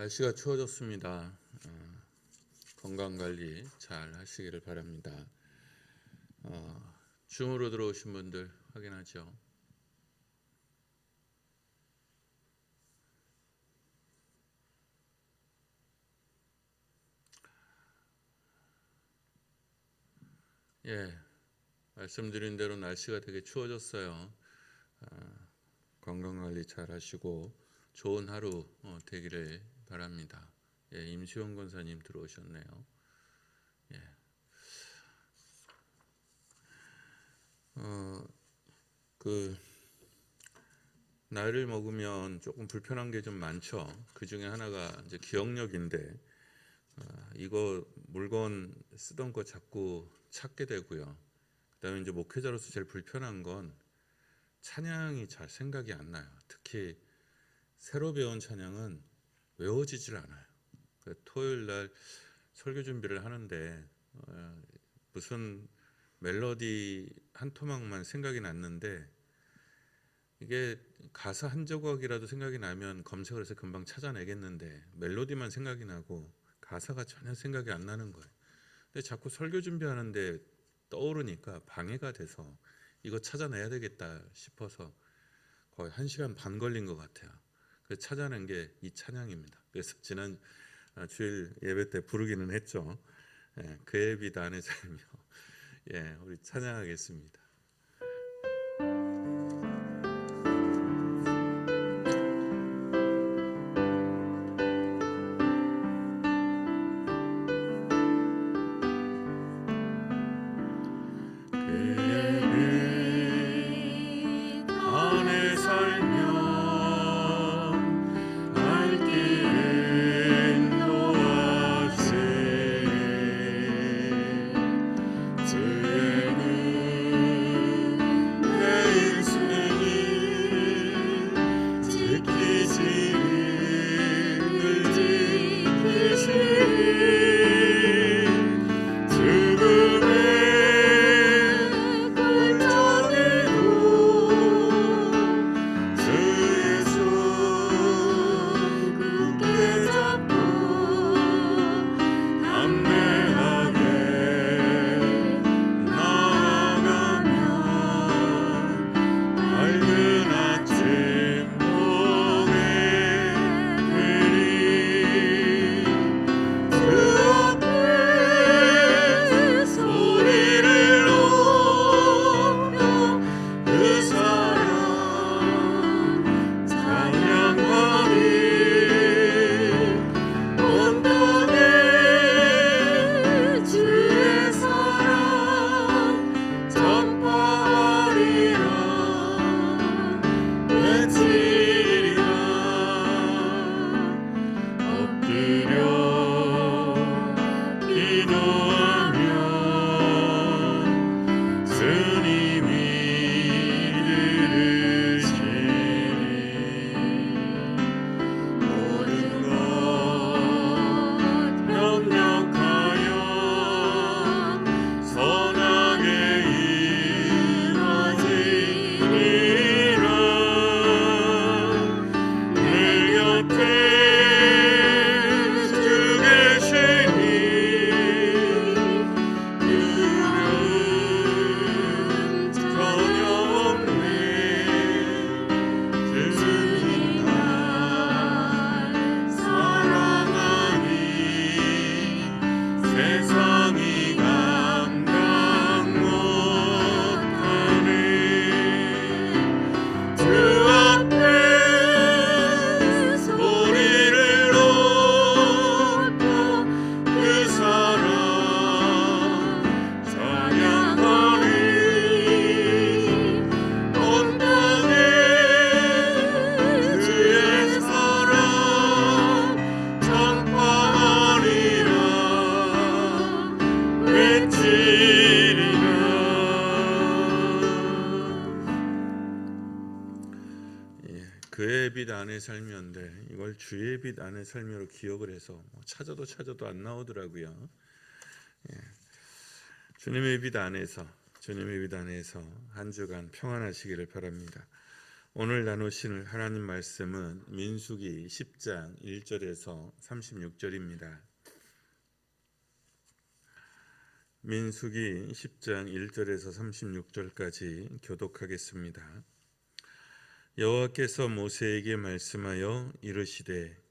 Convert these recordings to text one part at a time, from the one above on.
날씨가 추워졌습니다. 건강관리 잘 하시기를 바랍니다. 줌으로 들어오신 분들 확인하죠. 말씀드린 대로 날씨가 되게 추워졌어요. 건강관리 잘 하시고 좋은 하루 되기를 바랍니다. 임시원 권사님 들어오셨네요. 나이를 먹으면 조금 불편한 게 좀 많죠. 그 중에 하나가 이제 기억력인데, 이거 물건 쓰던 거 자꾸 찾게 되고요. 그다음에 이제 목회자로서 제일 불편한 건 찬양이 잘 생각이 안 나요. 특히 새로 배운 찬양은 외워지질 않아요. 토요일 날 설교 준비를 하는데 무슨 멜로디 한 토막만 생각이 났는데, 이게 가사 한 조각이라도 생각이 나면 검색을 해서 금방 찾아내겠는데 멜로디만 생각이 나고 가사가 전혀 생각이 안 나는 거예요. 근데 자꾸 설교 준비하는데 떠오르니까 방해가 돼서 이거 찾아내야 되겠다 싶어서 거의 1시간 반 걸린 것 같아요. 그래서 찾아낸 게 이 찬양입니다. 그래서 지난 주일 예배 때 부르기는 했죠. 그의 빛 안에 살며 우리 찬양하겠습니다. 그의 빛 안에 살며인데 이걸 주의 빛 안에 살며로 기억을 해서 찾아도 안 나오더라고요. 주님의 빛 안에서 한 주간 평안하시기를 바랍니다. 오늘 나누실 하나님 말씀은 민수기 10장 1절에서 36절입니다. 민수기 10장 1절에서 36절까지 교독하겠습니다. 여호와께서 모세에게 말씀하여 이르시되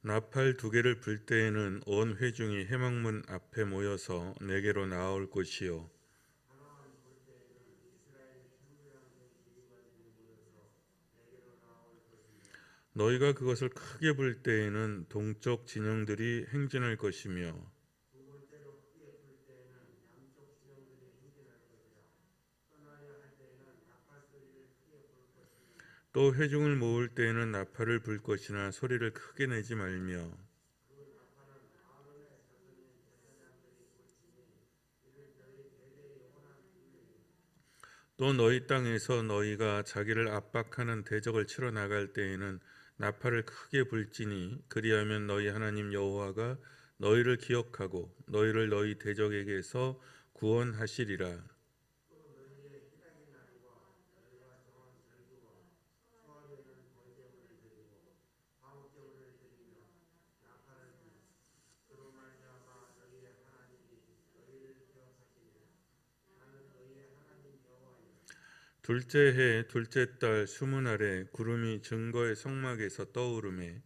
나팔 2개를 불 때에는 온 회중이 회막문 앞에 모여서 내게로 나아올 것이요 너희가 그것을 크게 불 때에는 동쪽 진영들이 행진할 것이며 또 회중을 모을 때에는 나팔을 불 것이나 소리를 크게 내지 말며 또 너희 땅에서 너희가 자기를 압박하는 대적을 치러 나갈 때에는 나팔을 크게 불지니 그리하면 너희 하나님 여호와가 너희를 기억하고 너희를 너희 대적에게서 구원하시리라. 둘째 해 둘째 달 20날에 구름이 증거의 성막에서 떠오르매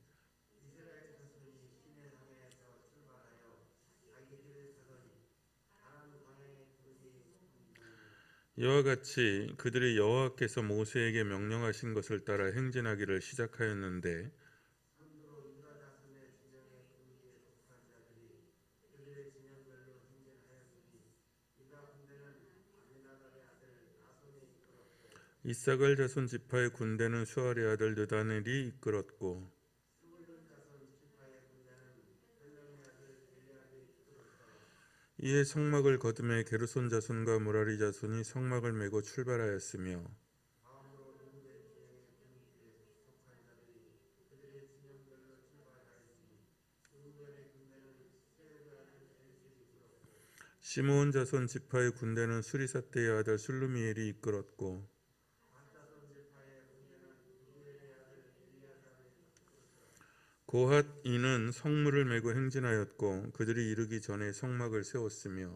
이와 같이 그들이 여호와께서 모세에게 명령하신 것을 따라 행진하기를 시작하였는데 이사갈 자손 지파의 군대는 수알의 아들 느다넬이 이끌었고 이에 성막을 거두매 게르손 자손과 무라리 자손이 성막을 메고 출발하였으며 시므온 자손 지파의 군대는 수리사떼의 아들 술루미엘이 이끌었고 고핫 이는 성물을 메고 행진하였고 그들이 이르기 전에 성막을 세웠으며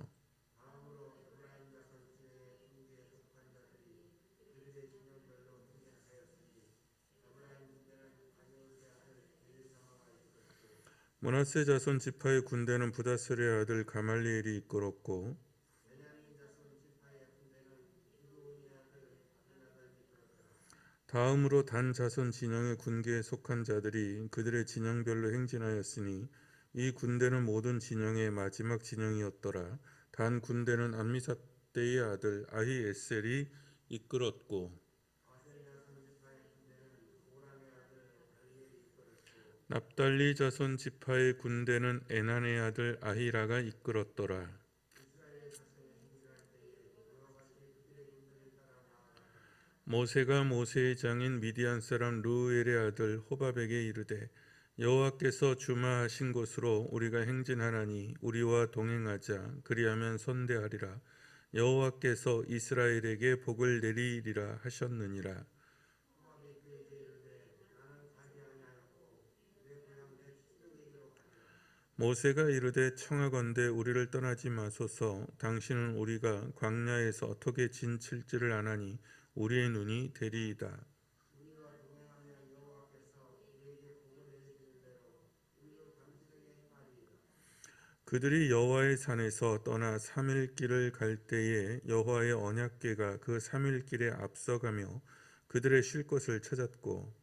므낫세 자손 지파의 군대는 부다스의 아들 가말리엘이 이끌었고 다음으로 단 자손 진영의 군계에 속한 자들이 그들의 진영별로 행진하였으니 이 군대는 모든 진영의 마지막 진영이었더라. 단 군대는 암미사대의 아들 아히에셀이 이끌었고 납달리 자손 지파의 군대는 에난의 아들 아히라가 이끌었더라. 모세가 모세의 장인 미디안 사람 르우엘의 아들 호밥에게 이르되 여호와께서 주마하신 곳으로 우리가 행진하나니 우리와 동행하자. 그리하면 선대하리라. 여호와께서 이스라엘에게 복을 내리리라 하셨느니라. 모세가 이르되 청하건대 우리를 떠나지 마소서. 당신은 우리가 광야에서 어떻게 진칠지를 아나니 우리의 눈이 되리이다. 그들이 여호와의 산에서 떠나 3일 길을 갈 때에 여호와의 언약궤가 그 3일 길에 앞서가며 그들의 쉴 곳을 찾았고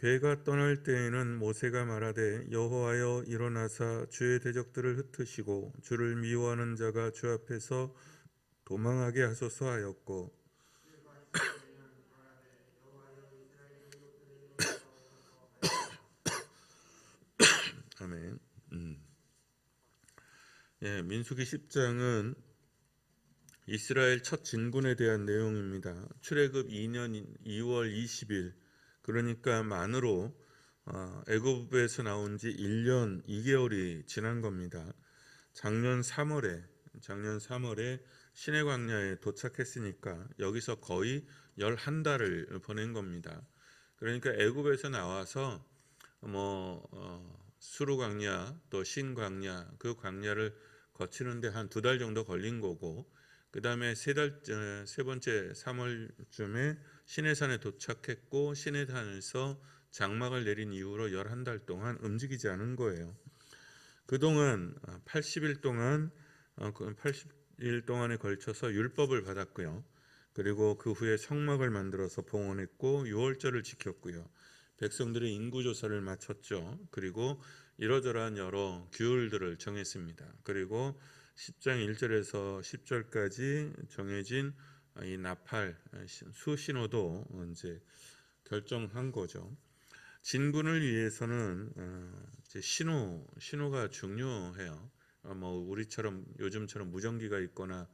궤가 떠날 때에는 모세가 말하되 여호와여 일어나사 주의 대적들을 흩으시고 주를 미워하는 자가 주 앞에서 도망하게 하소서 하였고 아멘. 민수기 10장은 이스라엘 첫 진군에 대한 내용입니다. 출애굽 2년 2월 20일 그러니까 만으로 애굽에서 나온 지 1년 2개월이 지난 겁니다. 작년 3월에 시내 광야에 도착했으니까 여기서 거의 11달을 보낸 겁니다. 그러니까 애굽에서 나와서 수르 광야 또 신 광야 그 광야를 거치는데 한 2달 정도 걸린 거고, 그 다음에 세 번째 3월쯤에 시내산에 도착했고, 시내산에서 장막을 내린 이후로 11달 동안 움직이지 않은 거예요. 그동안 80일 동안 80일 동안에 걸쳐서 율법을 받았고요. 그리고 그 후에 성막을 만들어서 봉헌했고 유월절을 지켰고요. 백성들의 인구조사를 마쳤죠. 그리고 이러저러한 여러 규율들을 정했습니다. 그리고 10장 1절에서 10절까지 정해진 이 나팔 수신호도 이제 결정한 거죠. 진군을 위해서는 이제 신호가 중요해요. 우리처럼 요즘처럼 무전기가 있거나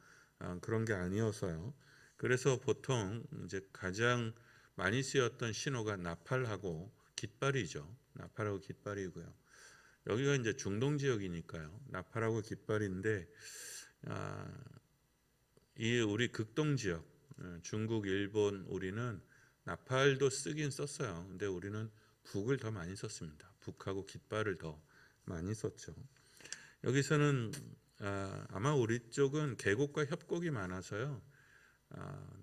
그런 게 아니어서요. 그래서 보통 이제 가장 많이 쓰였던 신호가 나팔하고 깃발이죠. 나팔하고 깃발이고요. 여기가 이제 중동 지역이니까요. 나팔하고 깃발인데 이 우리 극동 지역 중국, 일본, 우리는 나팔도 쓰긴 썼어요. 근데 우리는 북을 더 많이 썼습니다. 북하고 깃발을 더 많이 썼죠. 여기서는 아마 우리 쪽은 계곡과 협곡이 많아서요.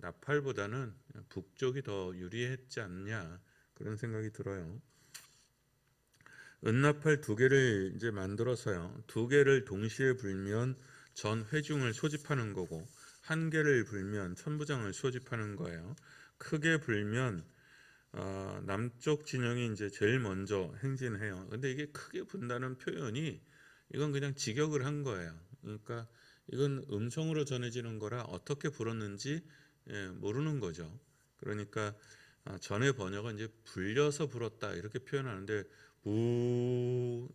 나팔보다는 북쪽이 더 유리했지 않냐 그런 생각이 들어요. 은나팔 2개를 이제 만들어서요. 2개를 동시에 불면 전 회중을 소집하는 거고, 1개를 불면 천부장을 소집하는 거예요. 크게 불면 남쪽 진영이 이제 제일 먼저 행진해요. 근데 이게 크게 분다는 표현이 이건 그냥 직역을 한 거예요. 그러니까 이건 음성으로 전해지는 거라 어떻게 불었는지 모르는 거죠. 그러니까 전의 번역은 이제 불려서 불었다 이렇게 표현하는데 우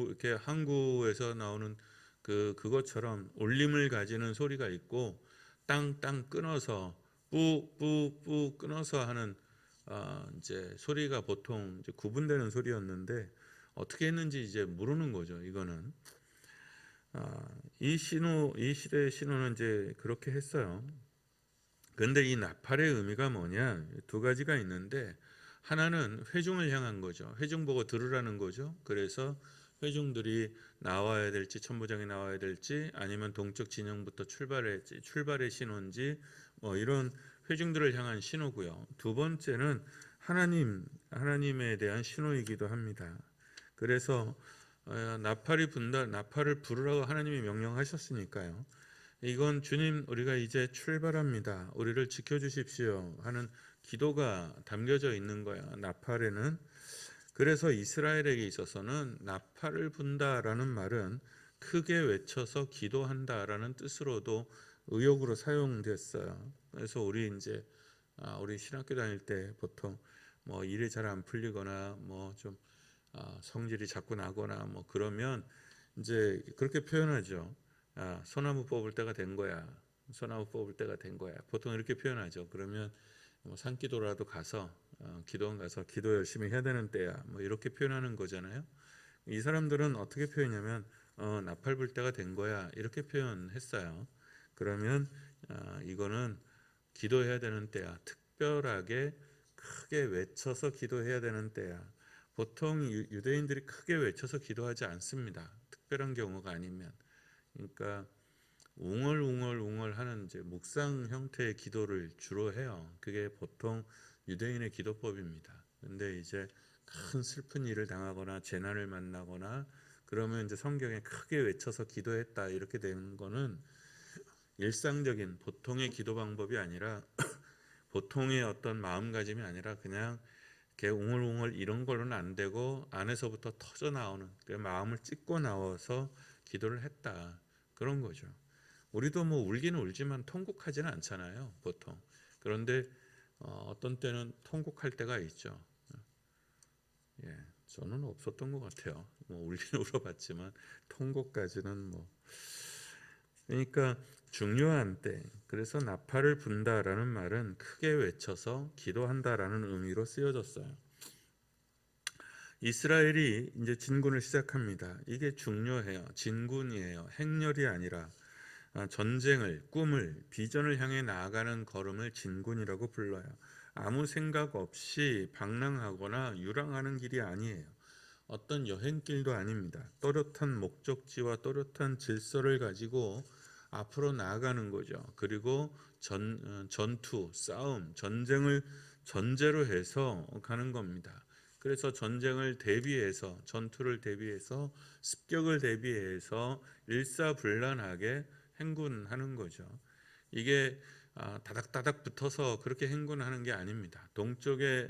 이렇게 항구에서 나오는 그것처럼 울림을 가지는 소리가 있고, 땅땅 끊어서 뿌뿌뿌 끊어서 하는 이제 소리가 보통 이제 구분되는 소리였는데 어떻게 했는지 이제 모르는 거죠. 이거는 이 시대의 신호는 이제 그렇게 했어요. 그런데 이 나팔의 의미가 뭐냐? 2가지가 있는데, 하나는 회중을 향한 거죠. 회중 보고 들으라는 거죠. 그래서 회중들이 나와야 될지, 천부장이 나와야 될지, 아니면 동쪽 진영부터 출발의 신호인지 이런 회중들을 향한 신호고요. 2번째는 하나님에 대한 신호이기도 합니다. 그래서 나팔을 부르라고 하나님이 명령하셨으니까요. 이건 주님, 우리가 이제 출발합니다. 우리를 지켜주십시오 하는 기도가 담겨져 있는 거야. 나팔에는. 그래서 이스라엘에게 있어서는 나팔을 분다라는 말은 크게 외쳐서 기도한다라는 뜻으로도 의역으로 사용됐어요. 그래서 우리 신학교 다닐 때 보통 일이 잘 안 풀리거나 좀 성질이 자꾸 나거나 그러면 이제 그렇게 표현하죠. 소나무 뽑을 때가 된 거야. 소나무 뽑을 때가 된 거야. 보통 이렇게 표현하죠. 그러면 산기도라도 가서 기도원 가서 기도 열심히 해야 되는 때야. 이렇게 표현하는 거잖아요. 이 사람들은 어떻게 표현하냐면 나팔 불 때가 된 거야. 이렇게 표현했어요. 그러면 이거는 기도해야 되는 때야. 특별하게 크게 외쳐서 기도해야 되는 때야. 보통 유대인들이 크게 외쳐서 기도하지 않습니다. 특별한 경우가 아니면. 그러니까 웅얼웅얼 하는 이제 묵상 형태의 기도를 주로 해요. 그게 보통 유대인의 기도법입니다. 근데 이제 큰 슬픈 일을 당하거나 재난을 만나거나 그러면 이제 성경에 크게 외쳐서 기도했다 이렇게 되는 거는 일상적인 보통의 기도 방법이 아니라 보통의 어떤 마음가짐이 아니라 그냥 이렇게 웅얼웅얼 이런 걸로는 안 되고 안에서부터 터져 나오는 마음을 찢고 나와서 기도를 했다 그런 거죠. 우리도 울기는 울지만 통곡하지는 않잖아요, 보통. 그런데 어떤 때는 통곡할 때가 있죠. 예, 저는 없었던 것 같아요. 울기는 울어봤지만 통곡까지는 그러니까 중요한 때, 그래서 나팔을 분다라는 말은 크게 외쳐서 기도한다라는 의미로 쓰여졌어요. 이스라엘이 이제 진군을 시작합니다. 이게 중요해요. 진군이에요. 행렬이 아니라 전쟁을, 꿈을, 비전을 향해 나아가는 걸음을 진군이라고 불러요. 아무 생각 없이 방랑하거나 유랑하는 길이 아니에요. 어떤 여행길도 아닙니다. 또렷한 목적지와 또렷한 질서를 가지고 앞으로 나아가는 거죠. 그리고 전투, 싸움, 전쟁을 전제로 해서 가는 겁니다. 그래서 전쟁을 대비해서, 전투를 대비해서, 습격을 대비해서 일사불란하게 행군하는 거죠. 이게 다닥다닥 붙어서 그렇게 행군하는 게 아닙니다. 동쪽에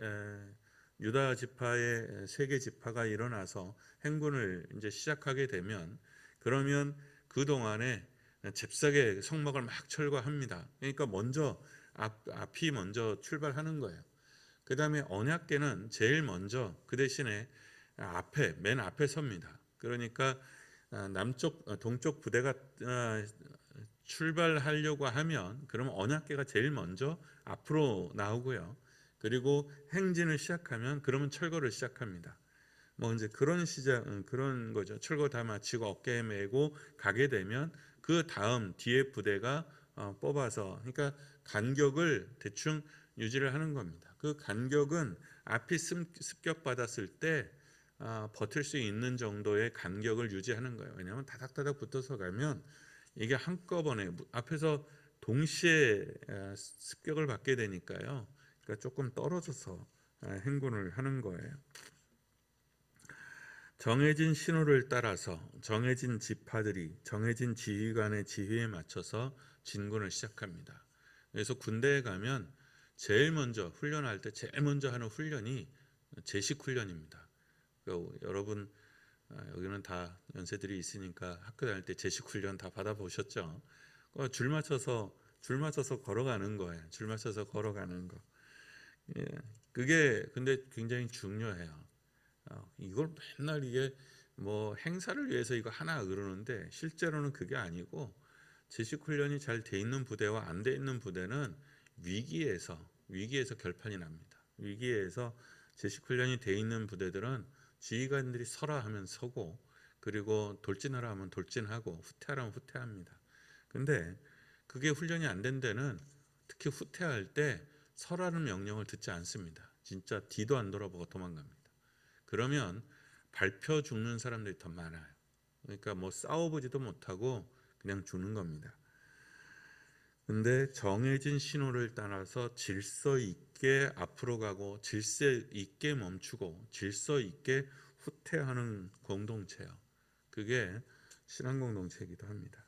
유다 지파의 세계 지파가 일어나서 행군을 이제 시작하게 되면, 그러면 그 동안에 잽싸게 성막을 막 철거합니다. 그러니까 먼저 앞이 먼저 출발하는 거예요. 그 다음에 언약궤는 제일 먼저 그 대신에 맨 앞에 섭니다. 그러니까 동쪽 부대가 출발하려고 하면 그러면 언약궤가 제일 먼저 앞으로 나오고요. 그리고 행진을 시작하면 그러면 철거를 시작합니다. 뭐 이제 그런 거죠. 철거 다 마치고 어깨에 메고 가게 되면 그 다음 뒤에 부대가 뽑아서, 그러니까 간격을 대충 유지를 하는 겁니다. 그 간격은 앞이 습격받았을 때 버틸 수 있는 정도의 간격을 유지하는 거예요. 왜냐하면 다닥다닥 붙어서 가면 이게 한꺼번에 앞에서 동시에 습격을 받게 되니까요. 그러니까 조금 떨어져서 행군을 하는 거예요. 정해진 신호를 따라서 정해진 지파들이 정해진 지휘관의 지휘에 맞춰서 진군을 시작합니다. 그래서 군대에 가면 제일 먼저 훈련할 때 제일 먼저 하는 훈련이 제식 훈련입니다. 그러니까 여러분 여기는 다 연세들이 있으니까 학교 다닐 때 제식 훈련 다 받아보셨죠? 줄 맞춰서 걸어가는 거예요. 줄 맞춰서 걸어가는 거. 예, 그게 근데 굉장히 중요해요. 이걸 맨날 이게 뭐 행사를 위해서 이거 하나 그러는데 실제로는 그게 아니고, 제식 훈련이 잘 돼 있는 부대와 안 돼 있는 부대는 위기에서 결판이 납니다. 위기에서 제식 훈련이 돼 있는 부대들은 지휘관들이 서라 하면 서고, 그리고 돌진하라 하면 돌진하고, 후퇴하라 하면 후퇴합니다. 근데 그게 훈련이 안 된 데는 특히 후퇴할 때 서라는 명령을 듣지 않습니다. 진짜 뒤도 안 돌아보고 도망갑니다. 그러면 밟혀 죽는 사람들이 더 많아요. 그러니까 뭐 싸워보지도 못하고 그냥 죽는 겁니다. 근데 정해진 신호를 따라서 질서 있게 앞으로 가고 질서 있게 멈추고 질서 있게 후퇴하는 공동체요. 그게 신앙 공동체이기도 합니다.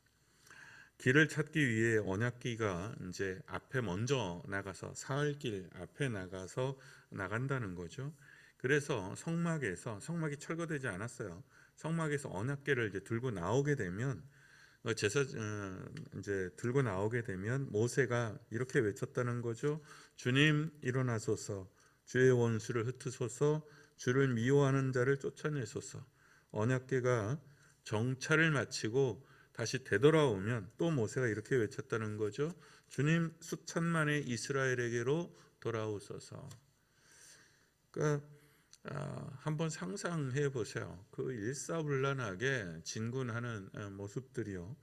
길을 찾기 위해 언약궤가 이제 앞에 먼저 나가서 사흘길 앞에 나가서 나간다는 거죠. 그래서 성막이 철거되지 않았어요. 성막에서 언약궤를 이제 들고 나오게 되면 이제 들고 나오게 되면 모세가 이렇게 외쳤다는 거죠. 주님 일어나소서, 주의 원수를 흩으소서, 주를 미워하는 자를 쫓아내소서. 언약궤가 정찰을 마치고 다시 되돌아오면 또 모세가 이렇게 외쳤다는 거죠. 주님 수천만의 이스라엘에게로 돌아오소서. 그러니까 한번 상상해 보세요. 그 일사불란하게 진군하는 모습들이요.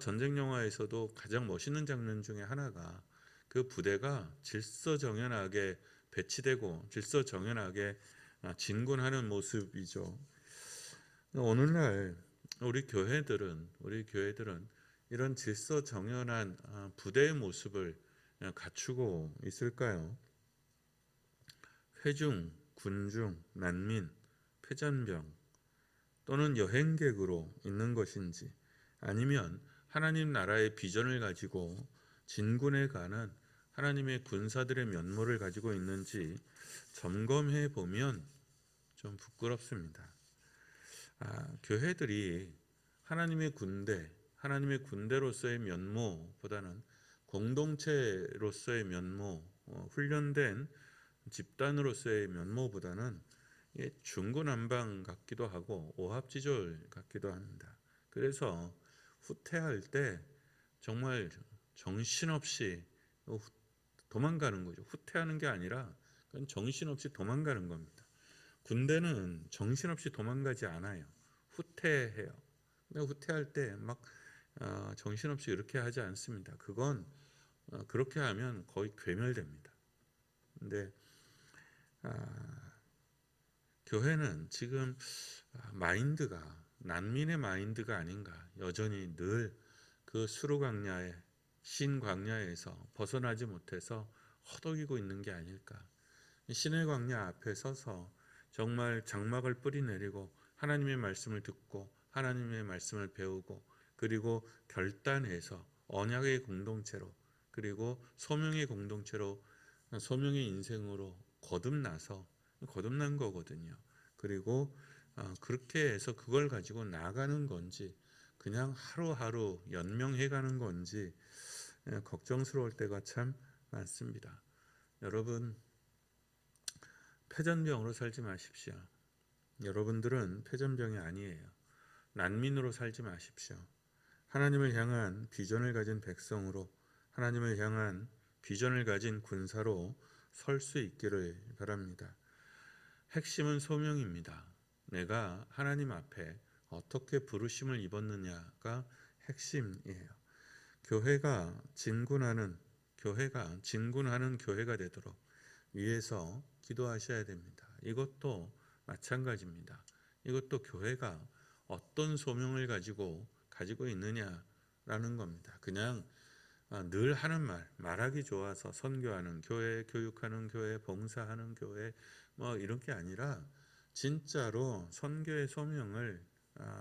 전쟁 영화에서도 가장 멋있는 장면 중에 하나가 그 부대가 질서정연하게 배치되고 질서정연하게 진군하는 모습이죠. 오늘날 우리 교회들은 이런 질서정연한 부대의 모습을 갖추고 있을까요? 회중, 군중, 난민, 폐잔병 또는 여행객으로 있는 것인지, 아니면 하나님 나라의 비전을 가지고 진군해 가는 하나님의 군사들의 면모를 가지고 있는지 점검해 보면 좀 부끄럽습니다. 교회들이 하나님의 군대로서의 면모보다는 공동체로서의 면모, 훈련된 집단으로서의 면모보다는 중구난방 같기도 하고 오합지졸 같기도 합니다. 그래서 후퇴할 때 정말 정신없이 도망가는 거죠. 후퇴하는 게 아니라 그건 정신없이 도망가는 겁니다. 군대는 정신없이 도망가지 않아요. 후퇴해요. 근데 후퇴할 때 막 정신없이 이렇게 하지 않습니다. 그건 그렇게 하면 거의 괴멸됩니다. 근데 교회는 지금 마인드가 난민의 마인드가 아닌가. 여전히 늘 그 수르광야에 신광야에서 벗어나지 못해서 허덕이고 있는 게 아닐까. 신의 광야 앞에 서서 정말 장막을 뿌리내리고 하나님의 말씀을 듣고 하나님의 말씀을 배우고 그리고 결단해서 언약의 공동체로 그리고 소명의 공동체로 소명의 인생으로 거듭난 거거든요. 그리고 그렇게 해서 그걸 가지고 나가는 건지 그냥 하루하루 연명해가는 건지 걱정스러울 때가 참 많습니다. 여러분, 패전병으로 살지 마십시오. 여러분들은 패전병이 아니에요. 난민으로 살지 마십시오. 하나님을 향한 비전을 가진 백성으로 하나님을 향한 비전을 가진 군사로 설 수 있기를 바랍니다. 핵심은 소명입니다. 내가 하나님 앞에 어떻게 부르심을 입었느냐가 핵심이에요. 교회가 진군하는 교회가 되도록 위에서 기도하셔야 됩니다. 이것도 마찬가지입니다. 이것도 교회가 어떤 소명을 가지고 있느냐라는 겁니다. 그냥 늘 하는 말하기 좋아서 선교하는 교회, 교육하는 교회, 봉사하는 교회 뭐 이런 게 아니라 진짜로 선교의 소명을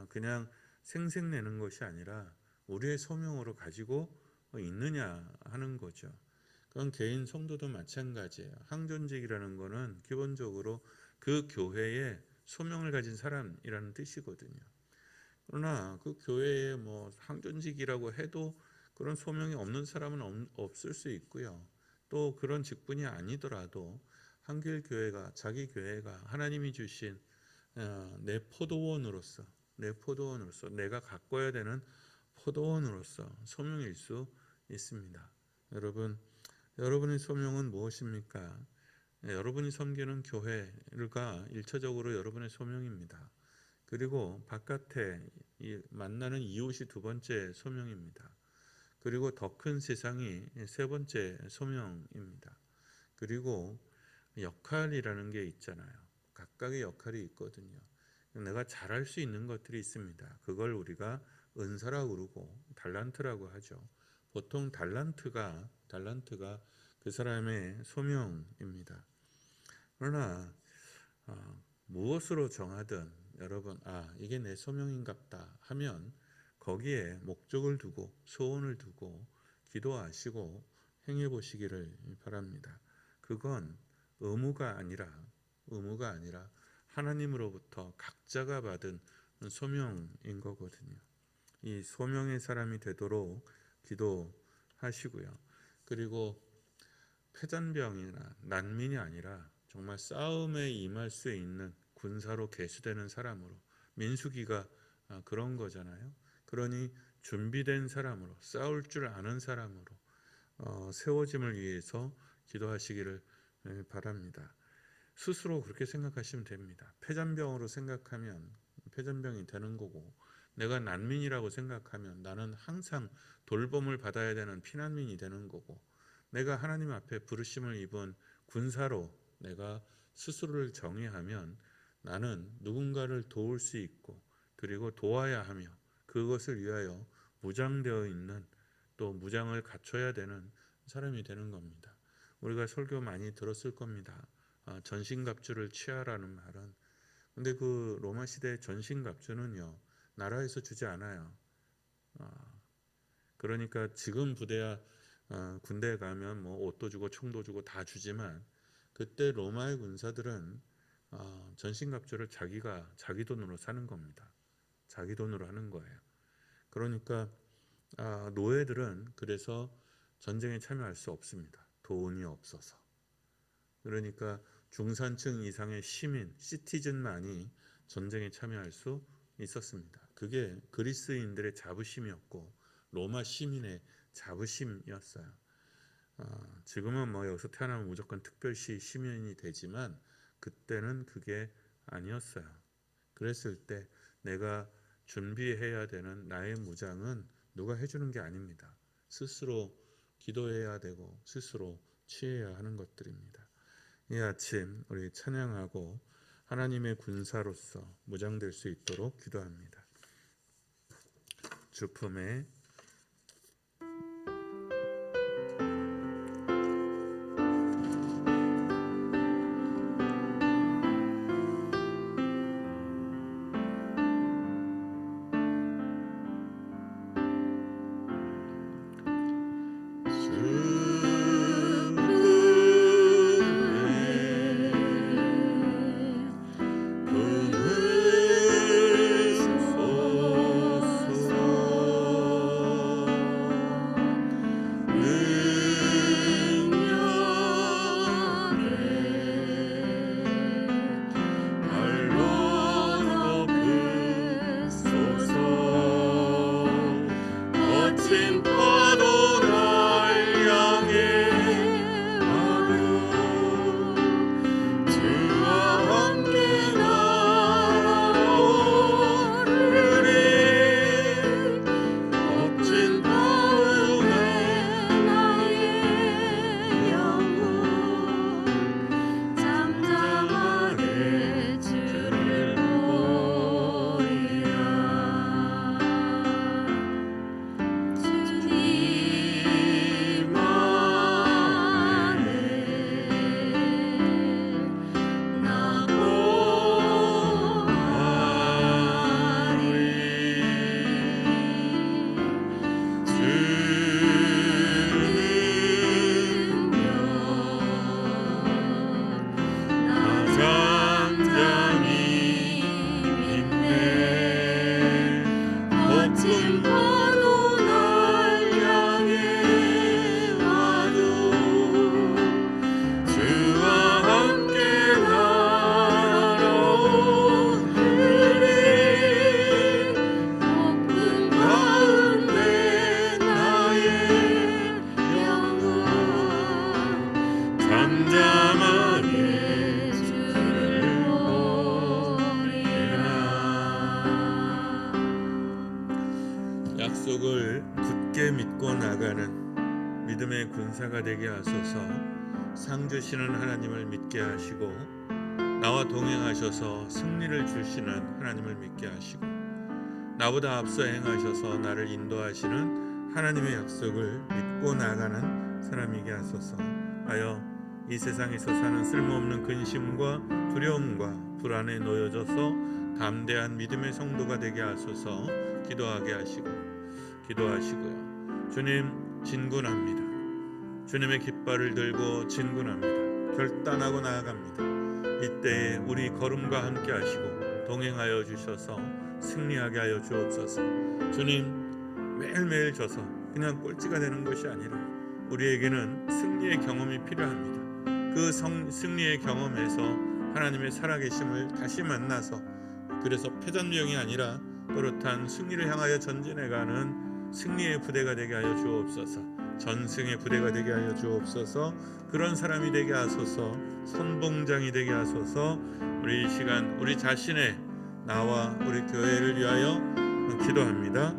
그냥 생색내는 것이 아니라 우리의 소명으로 가지고 있느냐 하는 거죠. 그건 개인 성도도 마찬가지예요. 항존직이라는 거는 기본적으로 그 교회의 소명을 가진 사람이라는 뜻이거든요. 그러나 그 교회에 뭐 항존직이라고 해도 그런 소명이 없는 사람은 없을 수 있고요. 또 그런 직분이 아니더라도 한길교회가 자기 교회가 하나님이 주신 내 포도원으로서 내가 가꿔야 되는 포도원으로서 소명일 수 있습니다. 여러분의 소명은 무엇입니까? 여러분이 섬기는 교회가 일차적으로 여러분의 소명입니다. 그리고 바깥에 만나는 이웃이 두 번째 소명입니다. 그리고 더 큰 세상이 세 번째 소명입니다. 그리고 역할이라는 게 있잖아요. 각각의 역할이 있거든요. 내가 잘할 수 있는 것들이 있습니다. 그걸 우리가 은사라고 그러고 달란트라고 하죠. 보통 달란트가 그 사람의 소명입니다. 그러나 무엇으로 정하든 여러분 이게 내 소명인갑다 하면 거기에 목적을 두고 소원을 두고 기도하시고 행해 보시기를 바랍니다. 그건 의무가 아니라 하나님으로부터 각자가 받은 소명인 거거든요. 이 소명의 사람이 되도록 기도하시고요. 그리고 패전병이나 난민이 아니라 정말 싸움에 임할 수 있는 군사로 계수되는 사람으로 민수기가 그런 거잖아요. 그러니 준비된 사람으로 싸울 줄 아는 사람으로 세워짐을 위해서 기도하시기를 바랍니다. 스스로 그렇게 생각하시면 됩니다. 패전병으로 생각하면 패전병이 되는 거고 내가 난민이라고 생각하면 나는 항상 돌봄을 받아야 되는 피난민이 되는 거고 내가 하나님 앞에 부르심을 입은 군사로 내가 스스로를 정의하면 나는 누군가를 도울 수 있고 그리고 도와야 하며 그것을 위하여 무장되어 있는 또 무장을 갖춰야 되는 사람이 되는 겁니다. 우리가 설교 많이 들었을 겁니다. 전신갑주를 취하라는 말은. 근데 그 로마 시대의 전신갑주는요 나라에서 주지 않아요. 그러니까 지금 부대야 군대에 가면 뭐 옷도 주고 총도 주고 다 주지만 그때 로마의 군사들은 전신갑주를 자기 돈으로 사는 겁니다. 자기 돈으로 하는 거예요. 그러니까 노예들은 그래서 전쟁에 참여할 수 없습니다. 돈이 없어서. 그러니까 중산층 이상의 시티즌만이 전쟁에 참여할 수 있었습니다. 그게 그리스인들의 자부심이었고 로마 시민의 자부심이었어요. 지금은 뭐 여기서 태어나면 무조건 특별시 시민이 되지만 그때는 그게 아니었어요. 그랬을 때 내가 준비해야 되는 나의 무장은 누가 해주는 게 아닙니다. 스스로 기도해야 되고 스스로 취해야 하는 것들입니다. 이 아침 우리 찬양하고 하나님의 군사로서 무장될 수 있도록 기도합니다. 주품에 약속을 굳게 믿고 나가는 믿음의 군사가 되게 하소서. 상 주시는 하나님을 믿게 하시고 나와 동행하셔서 승리를 주시는 하나님을 믿게 하시고 나보다 앞서 행하셔서 나를 인도하시는 하나님의 약속을 믿고 나가는 사람이게 하소서. 하여 이 세상에서 사는 쓸모없는 근심과 두려움과 불안에 놓여져서 담대한 믿음의 성도가 되게 하소서. 기도하시고요. 주님, 진군합니다. 주님의 깃발을 들고 진군합니다. 결단하고 나아갑니다. 이때에 우리 걸음과 함께 하시고 동행하여 주셔서 승리하게 하여 주옵소서. 주님, 매일매일 져서 그냥 꼴찌가 되는 것이 아니라 우리에게는 승리의 경험이 필요합니다. 그 승리의 경험에서 하나님의 살아계심을 다시 만나서 그래서 패전병이 아니라 또렷한 승리를 향하여 전진해가는 승리의 부대가 되게 하여 주옵소서. 전승의 부대가 되게 하여 주옵소서. 그런 사람이 되게 하소서. 선봉장이 되게 하소서. 우리 이 시간 우리 자신의 나와 우리 교회를 위하여 기도합니다.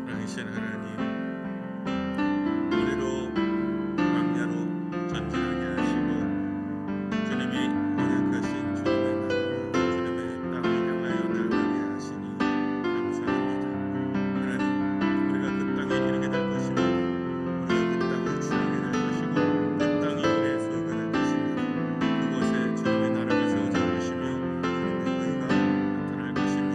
당신 하나님, 우리로 광야로 전진하게 하시고 주님이 언약하신 주님의 땅을 향하여 나가게 하시니 감사합니다. 하나님, 우리가 그 땅에 이르게 될 것입니다. 우리가 그 땅을 취하게 될 것이고 그 땅이 우리의 소유가 될 것입니다. 그곳에 주님의 나라가 세워질 것이며 주님의 의가 나타날 것입니다.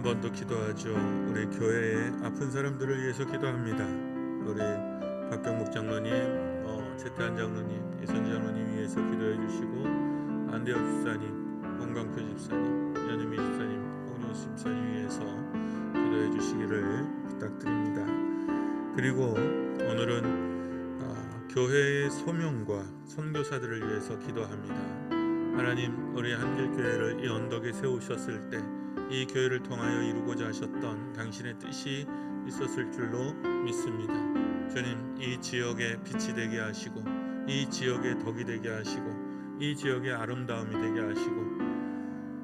한 번 더 기도하죠. 우리 교회의 아픈 사람들을 위해서 기도합니다. 우리 박경목 장로님, 최태한 장로님, 이선지 장로님 위해서 기도해 주시고, 안대엽 집사님, 홍강표 집사님, 연유미 집사님, 홍용수 집사님 위해서 기도해 주시기를 부탁드립니다. 그리고 오늘은 교회의 소명과 선교사들을 위해서 기도합니다. 하나님, 우리 한길교회를 이 언덕에 세우셨을 때 이 교회를 통하여 이루고자 하셨던 당신의 뜻이 있었을 줄로 믿습니다. 주님, 이 지역의 빛이 되게 하시고, 이 지역의 덕이 되게 하시고, 이 지역의 아름다움이 되게 하시고,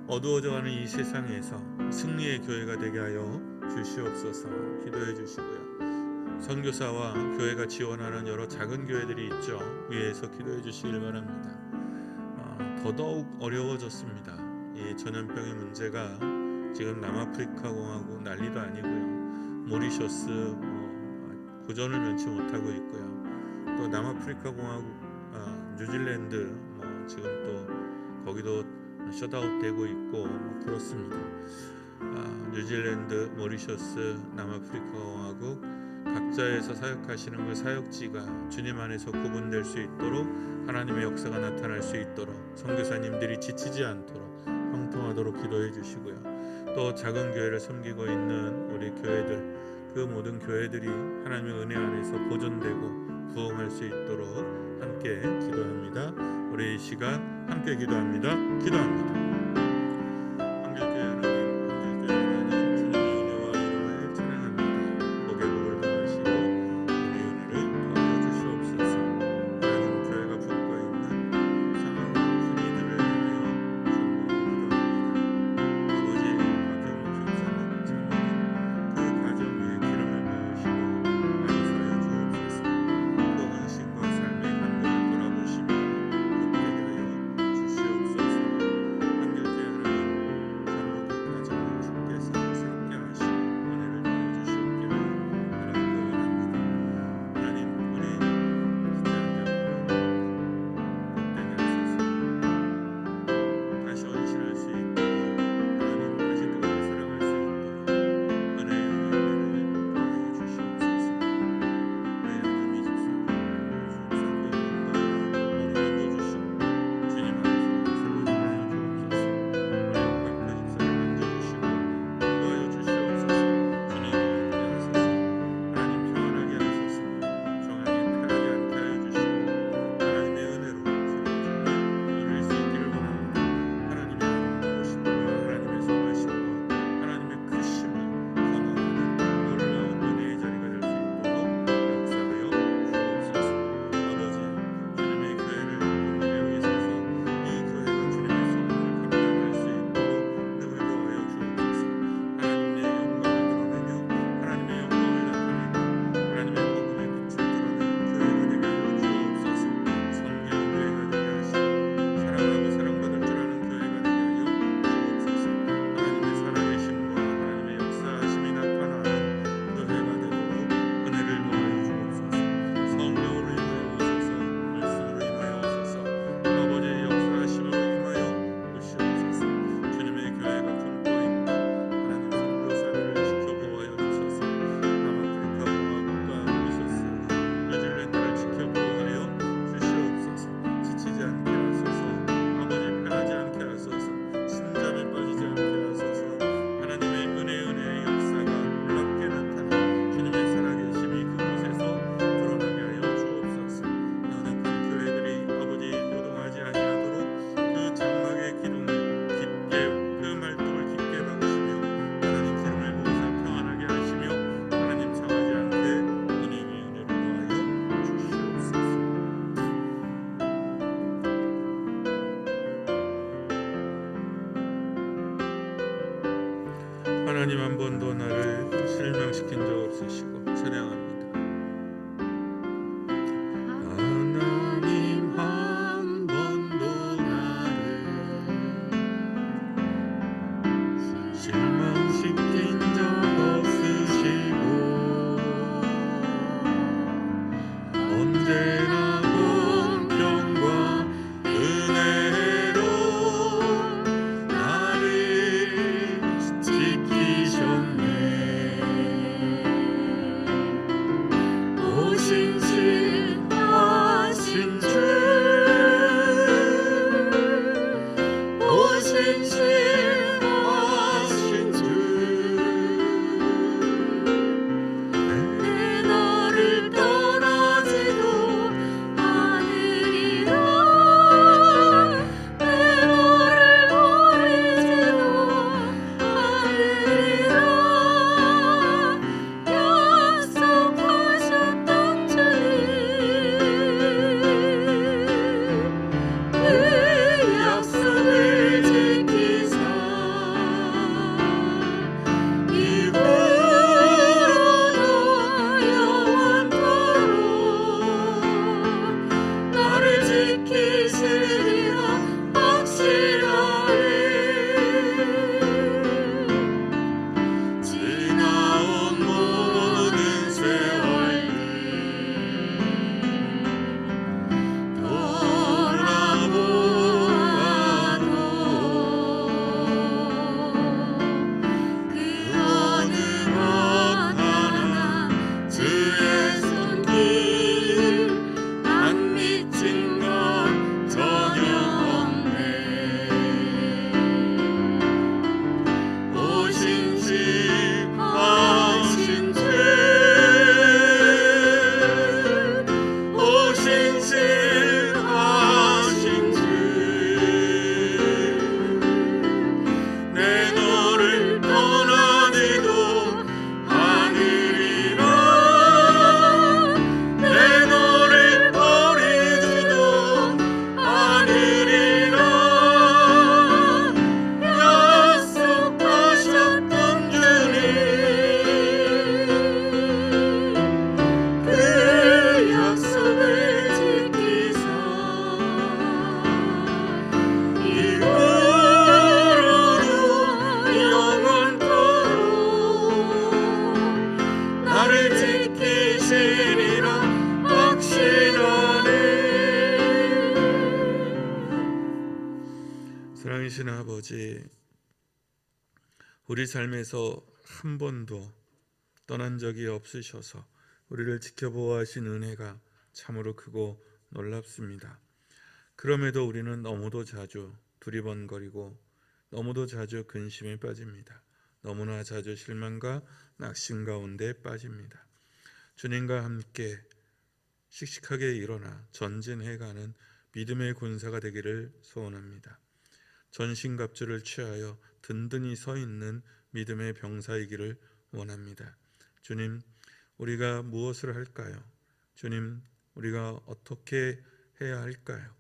어두워져가는 이 세상에서 승리의 교회가 되게 하여 주시옵소서. 기도해 주시고요. 선교사와 교회가 지원하는 여러 작은 교회들이 있죠. 위에서 기도해 주시길 바랍니다. 더더욱 어려워졌습니다. 이 전염병의 문제가 지금 남아프리카 공화국 난리도 아니고요. 모리셔스 고전을 면치 못하고 있고요. 또 남아프리카 공화국, 뉴질랜드 지금 또 거기도 셧아웃 되고 있고 그렇습니다. 뉴질랜드, 모리셔스, 남아프리카 공화국 각자에서 사역하시는 그 사역지가 주님 안에서 구분될 수 있도록, 하나님의 역사가 나타날 수 있도록, 선교사님들이 지치지 않도록 형통하도록 기도해 주시고요. 또 작은 교회를 섬기고 있는 우리 교회들, 그 모든 교회들이 하나님의 은혜 안에서 보존되고 부흥할 수 있도록 함께 기도합니다. 우리 이 시간 함께 기도합니다. 기도합니다. 하나님, 한 번도 나를 실망시킨 적 없으시고 찬양합니다. 하나님, 한 번도 나를 실망시킨 적 없으시고 언제나 공평과 은혜로 나를 지키시 살아계신 아버지, 우리 삶에서 한 번도 떠난 적이 없으셔서 우리를 지켜보아하신 은혜가 참으로 크고 놀랍습니다. 그럼에도 우리는 너무도 자주 두리번거리고 너무도 자주 근심에 빠집니다. 너무나 자주 실망과 낙심 가운데 빠집니다. 주님과 함께 씩씩하게 일어나 전진해가는 믿음의 군사가 되기를 소원합니다. 전신갑주를 취하여 든든히 서 있는 믿음의 병사이기를 원합니다. 주님, 우리가 무엇을 할까요? 주님, 우리가 어떻게 해야 할까요?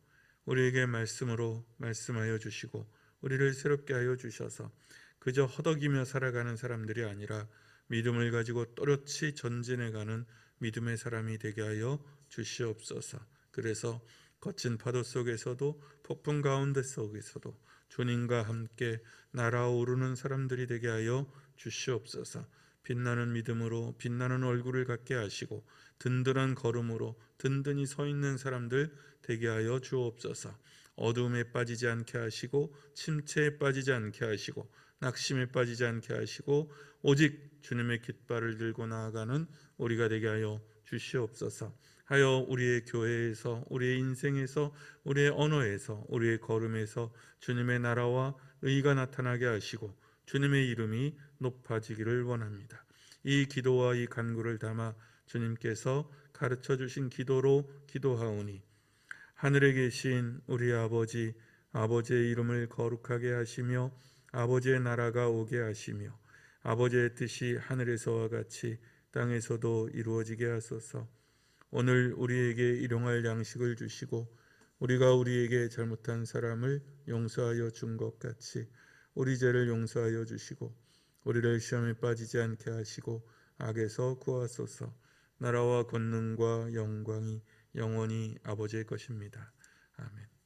우리에게 말씀으로 말씀하여 주시고 우리를 새롭게 하여 주셔서 그저 허덕이며 살아가는 사람들이 아니라 믿음을 가지고 또렷이 전진해가는 믿음의 사람이 되게 하여 주시옵소서. 그래서 거친 파도 속에서도 폭풍 가운데 속에서도 주님과 함께 날아오르는 사람들이 되게 하여 주시옵소서. 빛나는 믿음으로 빛나는 얼굴을 갖게 하시고 든든한 걸음으로 든든히 서 있는 사람들 되게 하여 주옵소서. 어두움에 빠지지 않게 하시고 침체에 빠지지 않게 하시고 낙심에 빠지지 않게 하시고 오직 주님의 깃발을 들고 나아가는 우리가 되게 하여 주시옵소서. 하여 우리의 교회에서, 우리의 인생에서, 우리의 언어에서, 우리의 걸음에서 주님의 나라와 의가 나타나게 하시고 주님의 이름이 높아지기를 원합니다. 이 기도와 이 간구를 담아 주님께서 가르쳐 주신 기도로 기도하오니 하늘에 계신 우리 아버지, 아버지의 이름을 거룩하게 하시며 아버지의 나라가 오게 하시며 아버지의 뜻이 하늘에서와 같이 땅에서도 이루어지게 하소서. 오늘 우리에게 일용할 양식을 주시고 우리가 우리에게 잘못한 사람을 용서하여 준 것 같이 우리 죄를 용서하여 주시고 우리를 시험에 빠지지 않게 하시고 악에서 구하소서. 나라와 권능과 영광이 영원히 아버지의 것입니다. 아멘.